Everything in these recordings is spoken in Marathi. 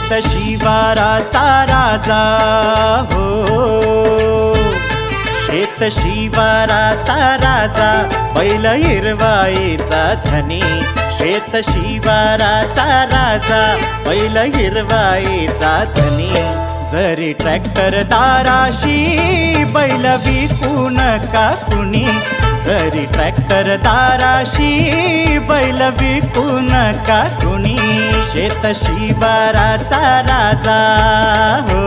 शेत शिवाराचा राजा हो, शेत शिवाराचा राजा, बैल हिरवाईचा धनी. शेत शिवाराचा राजा, बैल हिरवाईचा धनी. जरी ट्रॅक्टर दाराशी, बैल विकू नका कुणी. जरी ट्रॅक्टर दाराशी, बैल विकू नका कुणी. शेत शिवाराचा राजा हो.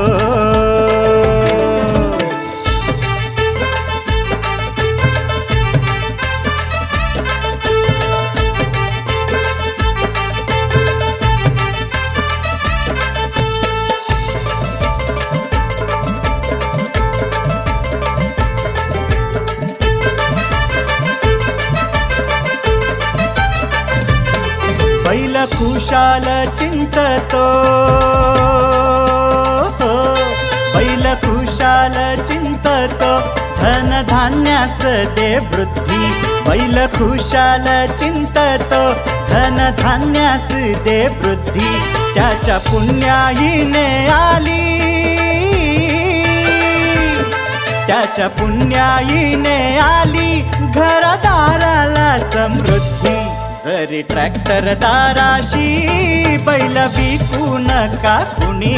बैल खुशाल चिंततो हो, बैल खुशाल चिंततो, धन धान्यास दे वृद्धी. बैल खुशाल चिंततो, धन धान्यास दे वृद्धी. त्याच्या पुण्याईने आली, त्याच्या पुण्याईने आली, घरदाराला समृद्धी. जरी ट्रॅक्टर दाराशी, बैल विकू नका कुणी.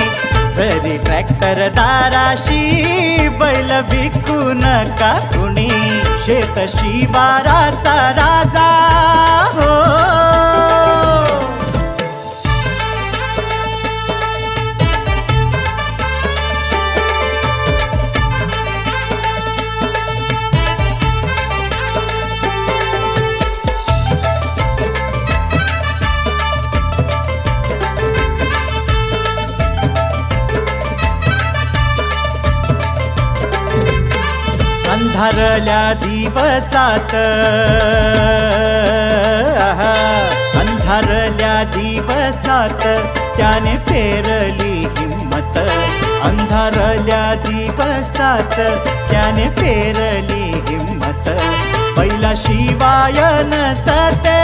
जरी ट्रॅक्टर दाराशी, बैल विकू नका कुणी. शेत शिवाराचा राजा हो. अंधारल्या दिवसात, अंधारल्या दिवसात, त्याने पेरली हिम्मत. अंधारल्या दिवसात, त्याने पेरली हिम्मत. बैला शिवाय नसते